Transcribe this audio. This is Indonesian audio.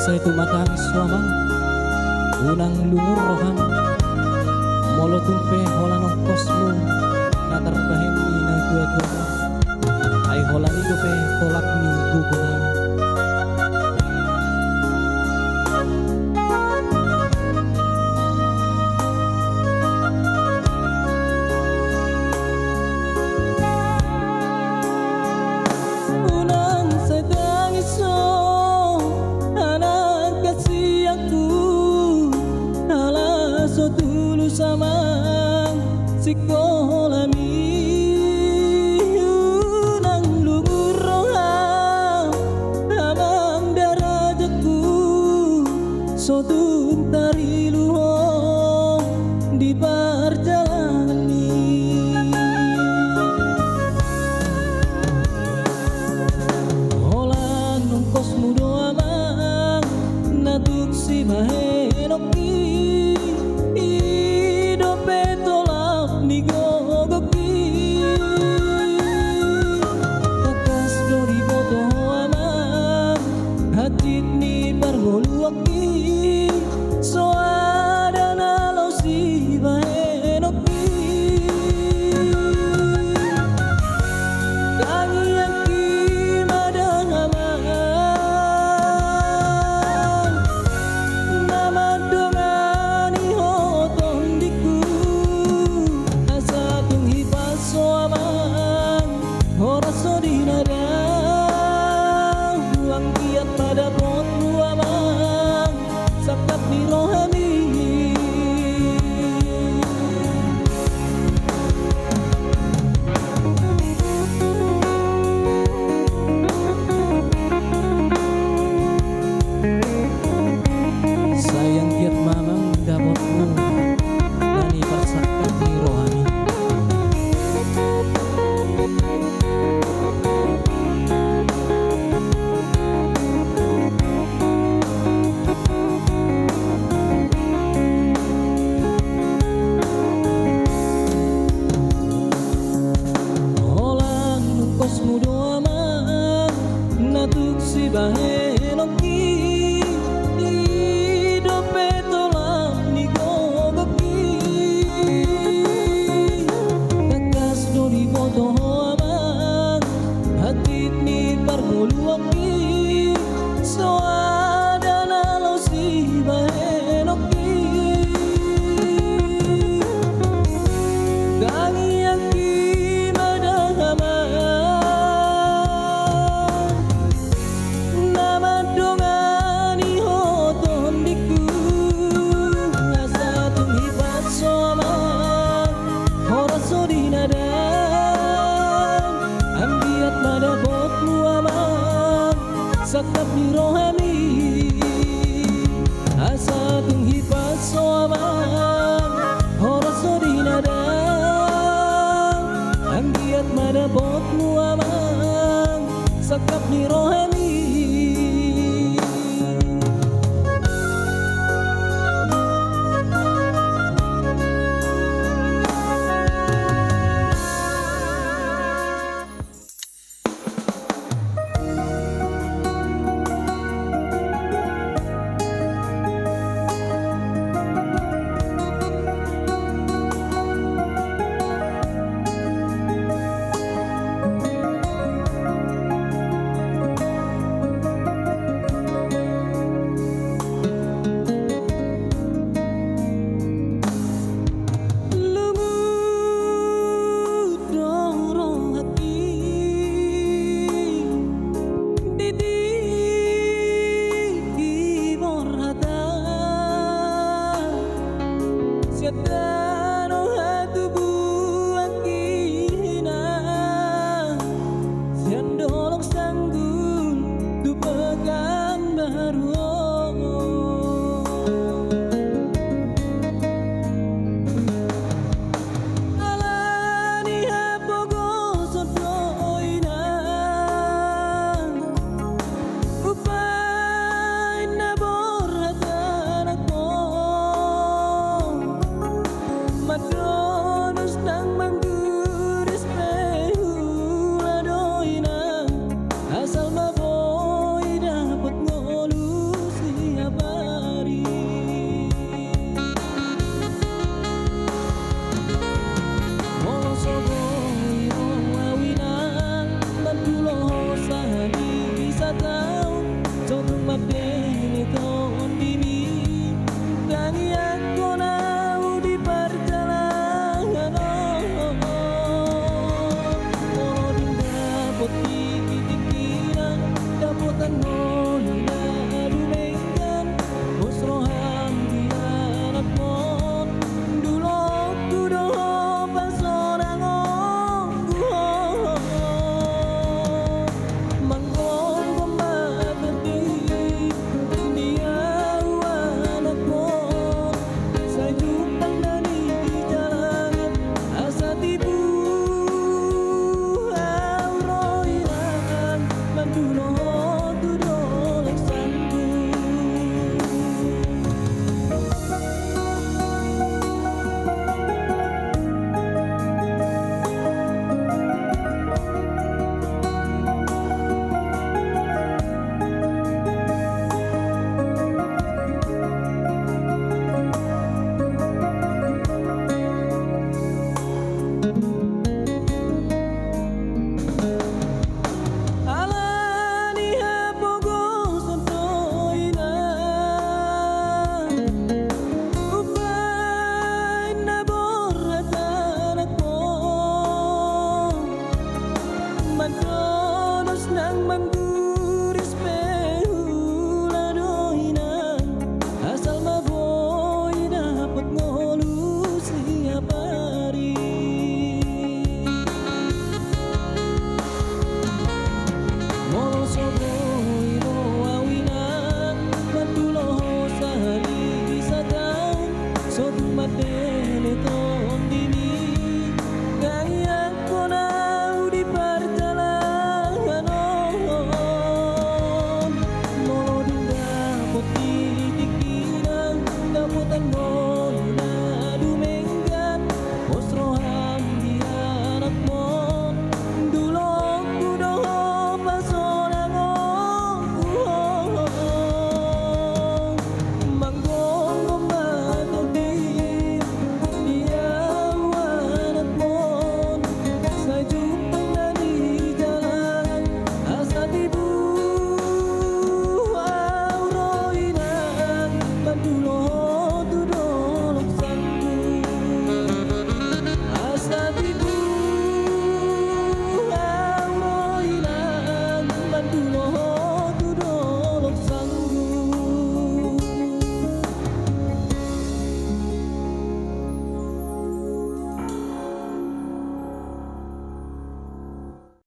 Say tumatang suamang unang lungur roham molo tumpe hola nong kosmo natarbahen ni na dua-dua ay hola ni dope tolak ni gugunan. Samang sikolami unang lugur roham amang darajatku sotun tari luhong di perjalanan ini holang nungkos mudo amang natuk si mahenoki ni gogoki takas dori boto amang hatit ni bargoluaki so ada nalau si bahenoki tangi aki madang amang nama dongani hoton diku Horaso dinada Uang kiat pada pot luamang Sakat di rohami Sayang kiat mamang dapatmu Dani bersakat di rohami. Mudo amang natuk si bahenoki dope tolak ni gogoki takas dori boto amang hatit ni pargoluaki so ada nalau si bahenoki gangi aki madang amang ambiat pada bot luamang sakap ni rohami asa tung hipas soamang horaso dinadang ambiat pada bot luamang sakap ni rohami